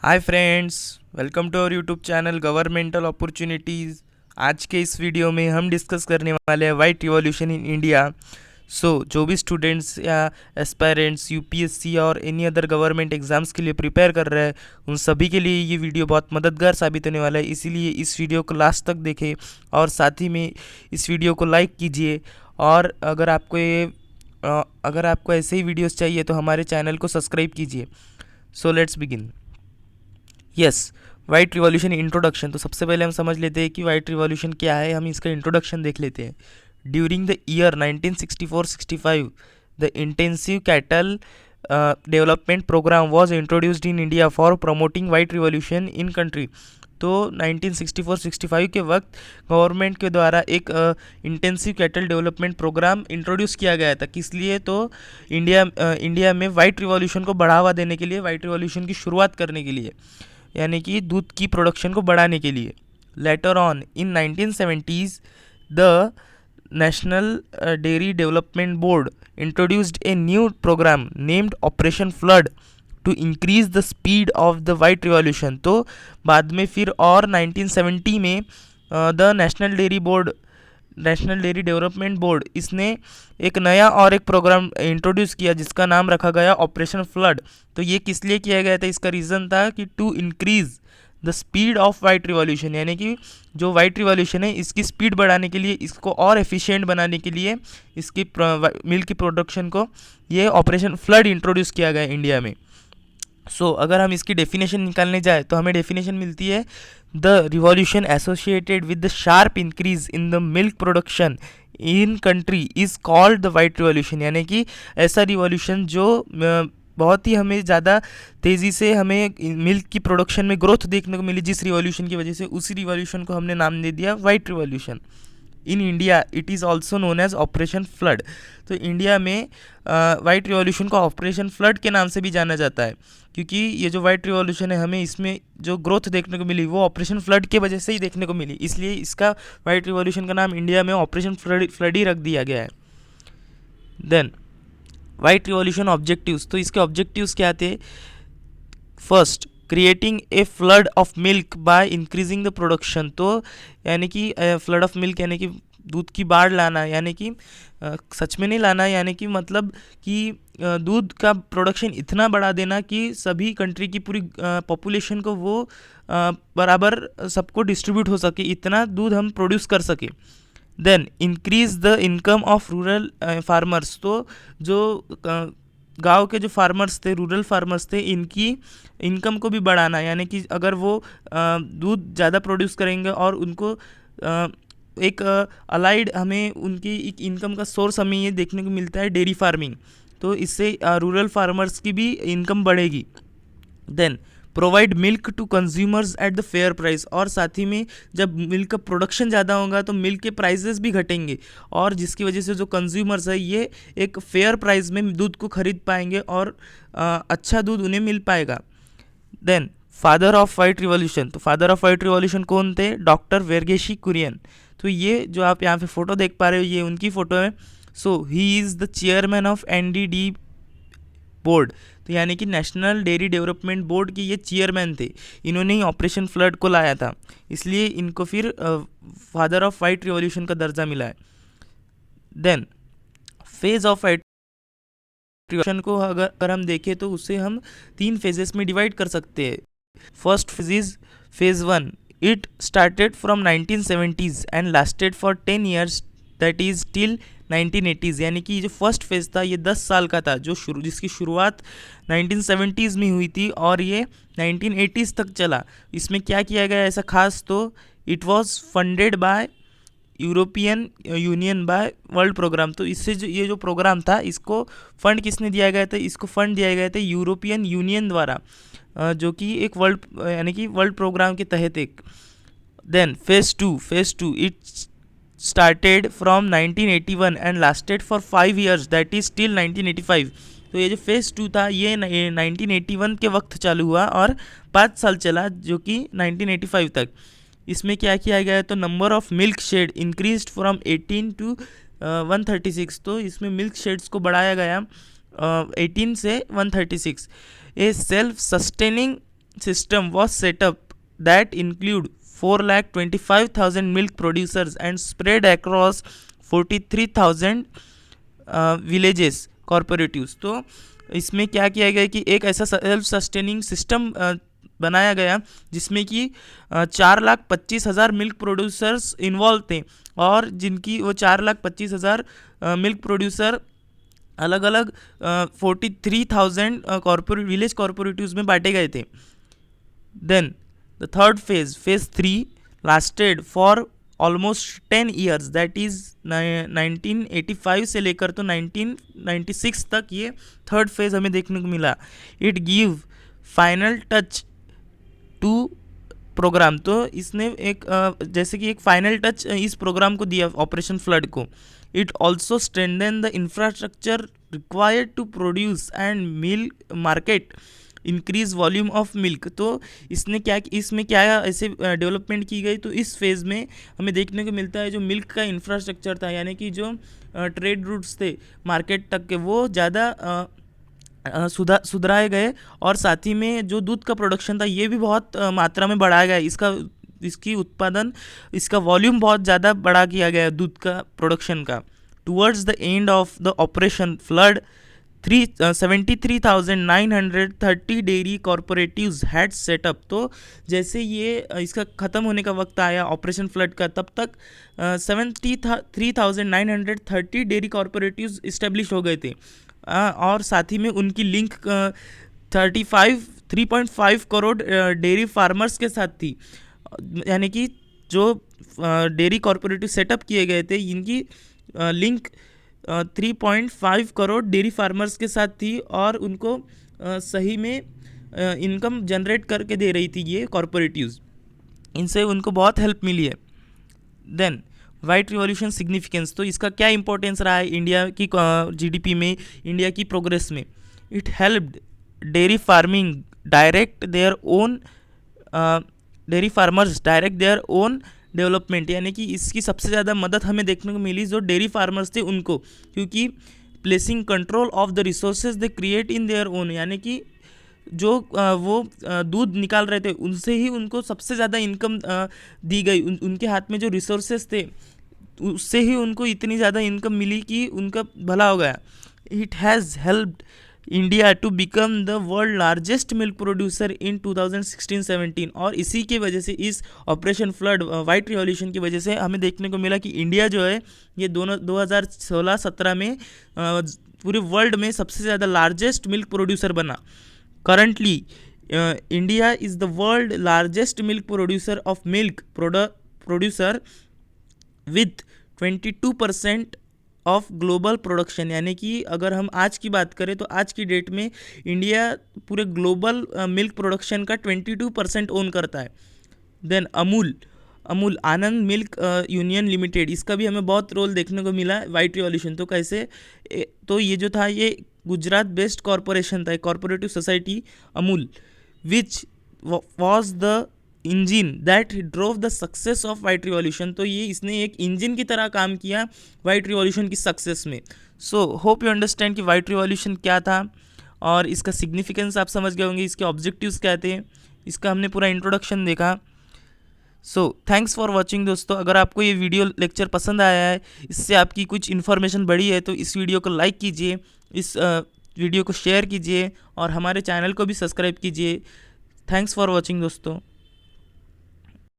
Hi friends, welcome to our YouTube channel governmental opportunities. आज के इस वीडियो में हम डिस्कस करने वाले हैं वाइट रिवॉल्यूशन इन इंडिया। जो भी स्टूडेंट्स या एस्पायरेंट्स यूपीएससी और एनी अदर गवर्नमेंट एग्जाम्स के लिए प्रिपेयर कर रहे हैं, उन सभी के लिए ये वीडियो बहुत मददगार साबित होने वाला है। इसीलिए इस वीडियो को लास्ट तक देखें और साथ ही में इस वीडियो को लाइक कीजिए। और अगर आपको ऐसे ही वीडियोस चाहिए तो हमारे चैनल को सब्सक्राइब कीजिए। So let's begin. Yes, white revolution introduction. तो सबसे पहले हम समझ लेते हैं कि वाइट रिवॉल्यूशन क्या है। हम इसका इंट्रोडक्शन देख लेते हैं। During the year 1964-65 the intensive cattle development programme was introduced in India for promoting white revolution in country. तो 1964-65 के वक्त गवर्नमेंट के द्वारा एक intensive cattle development programme introduce किया गया था। किस लिए? तो इंडिया में वाइट रिवॉल्यूशन को बढ़ावा देने के लिए, वाइट रिवॉल्यूशन की शुरुआत करने के लिए, यानी कि दूध की प्रोडक्शन को बढ़ाने के लिए। Later on in 1970s the National Dairy Development Board introduced a new programme named Operation Flood to increase the speed of the white revolution. तो बाद में फिर और 1970 में the National Dairy Development Board इसने एक नया और एक प्रोग्राम इंट्रोड्यूस किया जिसका नाम रखा गया ऑपरेशन फ्लड। तो ये किस लिए किया गया था? इसका रीज़न था कि to increase the speed of white revolution, यानी कि जो वाइट रिवॉल्यूशन है इसकी स्पीड बढ़ाने के लिए, इसको और एफिशिएंट बनाने के लिए, इसकी मिल्क की प्रोडक्शन को ये ऑपरेशन फ्लड इंट्रोड्यूस किया गया इंडिया में। अगर हम इसकी डेफिनेशन निकालने जाए तो हमें डेफिनेशन मिलती है the revolution associated with the sharp increase in the milk production in country is called the white revolution. यानी कि ऐसा रिवॉल्यूशन जो बहुत ही हमें ज़्यादा तेज़ी से हमें मिल्क की प्रोडक्शन में ग्रोथ देखने को मिली, जिस रिवॉल्यूशन की वजह से, उसी रिवॉल्यूशन को हमने नाम दे दिया white revolution. In India it is also known as Operation Flood. तो इंडिया में वाइट रिवॉल्यूशन को ऑपरेशन फ्लड के नाम से भी जाना जाता है, क्योंकि ये जो वाइट रिवॉल्यूशन है हमें इसमें जो ग्रोथ देखने को मिली वो ऑपरेशन फ्लड के वजह से ही देखने को मिली। इसलिए इसका वाइट रिवॉल्यूशन का नाम इंडिया में ऑपरेशन फ्लड ही रख दिया गया है। Then white revolution objectives. तो इसके ऑब्जेक्टिव्स क्या थे? First, creating a flood of milk by increasing the production. तो यानी कि फ्लड ऑफ मिल्क यानी कि दूध की बाढ़ लाना, यानी कि सच में नहीं लाना, यानी कि मतलब कि दूध का प्रोडक्शन इतना बढ़ा देना कि सभी कंट्री की पूरी पॉपुलेशन को वो बराबर सबको डिस्ट्रीब्यूट हो सके, इतना दूध हम प्रोड्यूस कर सके। Then increase the income of rural farmers. तो जो गांव के जो फार्मर्स थे, रूरल फार्मर्स थे, इनकी इनकम को भी बढ़ाना, यानी कि अगर वो दूध ज़्यादा प्रोड्यूस करेंगे और उनको एक अलाइड हमें उनकी एक इनकम का सोर्स हमें ये देखने को मिलता है डेयरी फार्मिंग। तो इससे रूरल फार्मर्स की भी इनकम बढ़ेगी। Then provide milk to consumers at the fair price. और साथ ही में जब मिल्क का प्रोडक्शन ज़्यादा होगा तो मिल्क के प्राइसेस भी घटेंगे, और जिसकी वजह से जो कंज्यूमर्स है ये एक फेयर प्राइस में दूध को खरीद पाएंगे और अच्छा दूध उन्हें मिल पाएगा। Then father of white revolution. तो फादर ऑफ वाइट रिवॉल्यूशन कौन थे? डॉक्टर वर्गेशी कुरियन। तो ये जो आप यहाँ पे फ़ोटो देख पा रहे हो ये उनकी फ़ोटो है। He is the chairman of Ndidi board. तो यानी कि नेशनल डेयरी डेवलपमेंट बोर्ड के ये चेयरमैन थे। इन्होंने ही ऑपरेशन फ्लड को लाया था, इसलिए इनको फिर फादर ऑफ वाइट रिवॉल्यूशन का दर्जा मिला है। Then phase of white revolution को अगर हम देखें तो उसे हम 3 फेजेस में डिवाइड कर सकते हैं। First phase is phase 1। It started from 1970s and lasted for 10 years, that is till 1980s। यानी कि जो फर्स्ट फेज़ था ये 10 साल का था, जिसकी शुरुआत 1970s में हुई थी और ये 1980s तक चला। इसमें क्या किया गया ऐसा खास? तो it was funded by European Union by world programme. तो इससे ये जो प्रोग्राम था इसको फंड किसने दिया गया था? इसको फंड दिया गया था यूरोपियन यूनियन द्वारा, जो कि एक वर्ल्ड यानी कि वर्ल्ड प्रोग्राम के तहत एक। Then phase two it started from 1981 and lasted for 5 years, that is till 1985। तो ये जो फेज़ 2 था ये 1981 के वक्त चालू हुआ और 5 साल चला, जो कि 1985 तक। इसमें क्या किया गया है? तो number of milk shed increased from 18 to 136। तो इसमें मिल्क शेड्स को बढ़ाया गया 18 से 136। ए self sustaining system was set up that include 4,25,000 milk producers and spread across 43,000 villages cooperatives. तो इसमें क्या किया गया कि एक ऐसा सेल्फ सस्टेनिंग सिस्टम बनाया गया जिसमें कि 4,25,000 मिल्क प्रोड्यूसर्स इन्वॉल्व थे, और जिनकी वो 4,25,000 मिल्क प्रोड्यूसर अलग अलग 43,000 कॉर्पोरेट विलेज कॉर्पोरेटिव्स में बांटे गए थे। Then the third phase, phase 3 lasted for almost 10 years, that is 1985 से लेकर तो 1996 तक ये थर्ड फेज हमें देखने को मिला। It give final touch to programme, तो इसने एक जैसे कि एक फाइनल टच इस प्रोग्राम को दिया, ऑपरेशन फ्लड को। It also strengthen the infrastructure required to produce and milk market increase volume of milk. तो इसने क्या, इसमें क्या ऐसे डेवलपमेंट की गई, तो इस फेज़ में हमें देखने को मिलता है जो मिल्क का इंफ्रास्ट्रक्चर था, यानी कि जो ट्रेड रूट्स थे मार्केट तक के, वो ज़्यादा सुधराए गए, और साथ ही में जो दूध का प्रोडक्शन था ये भी बहुत मात्रा में बढ़ाया गया। इसकी उत्पादन, इसका वॉल्यूम बहुत ज़्यादा बढ़ा किया गया दूध का प्रोडक्शन का। Towards the end of the operation flood 73,930 dairy cooperatives had set up. तो जैसे ये इसका ख़त्म होने का वक्त आया ऑपरेशन फ्लड का, तब तक 73,930 डेयरी कॉरपोरेटिव्स इस्टेब्लिश हो गए थे, और साथ ही में उनकी लिंक 3.5 करोड़ डेयरी फार्मर्स के साथ थी। यानी कि जो डेयरी कॉरपोरेटिव सेटअप किए गए थे, इनकी लिंक 3.5 करोड़ डेयरी फार्मर्स के साथ थी, और उनको सही में इनकम जनरेट करके दे रही थी ये कॉरपोरेटिव्स, इनसे उनको बहुत हेल्प मिली है। देन वाइट रिवॉल्यूशन सिग्निफिकेंस, तो इसका क्या इंपॉर्टेंस रहा है इंडिया की जीडीपी में, इंडिया की प्रोग्रेस में। It helped dairy farming direct their own dairy farmers direct their own development, यानी कि इसकी सबसे ज़्यादा मदद हमें देखने को मिली जो डेयरी फार्मर्स थे उनको, क्योंकि placing control of the resources they create in their own, यानी कि जो वो दूध निकाल रहे थे उनसे ही उनको सबसे ज़्यादा इनकम दी गई। उनके हाथ में जो रिसोर्सेज थे उससे ही उनको इतनी ज़्यादा इनकम मिली कि उनका भला हो गया। It has helped India to become the world largest milk producer in 2016-17, और इसी की वजह से, इस ऑपरेशन फ्लड वाइट रिवॉल्यूशन की वजह से हमें देखने को मिला कि इंडिया जो है ये 2016-17 में पूरे वर्ल्ड में सबसे ज़्यादा लार्जेस्ट मिल्क प्रोड्यूसर बना। Currently India is the world largest milk producer of milk producer with 22% of global production, यानी कि अगर हम आज की बात करें तो आज की डेट में इंडिया पूरे ग्लोबल मिल्क प्रोडक्शन का 22% ओन करता है। देन अमूल आनंद मिल्क यूनियन लिमिटेड, इसका भी हमें बहुत रोल देखने को मिला वाइट रिवॉल्यूशन। तो कैसे, तो ये जो था ये गुजरात बेस्ड कॉरपोरेशन था, corporative society Amul, which was the engine that drove the success of white revolution. तो ये इसने एक इंजन की तरह काम किया वाइट रिवॉल्यूशन की सक्सेस में। सो होप यू अंडरस्टैंड कि वाइट रिवॉल्यूशन क्या था और इसका सिग्निफिकेंस आप समझ गए होंगे, इसके ऑब्जेक्टिव्स क्या थे, इसका हमने पूरा इंट्रोडक्शन देखा। सो थैंक्स फॉर वॉचिंग दोस्तों। अगर आपको ये वीडियो लेक्चर पसंद आया है, इससे आपकी कुछ इन्फॉर्मेशन बढ़ी है, तो इस वीडियो को लाइक कीजिए, इस वीडियो को शेयर कीजिए और हमारे चैनल को भी सब्सक्राइब कीजिए। थैंक्स फॉर वॉचिंग दोस्तों।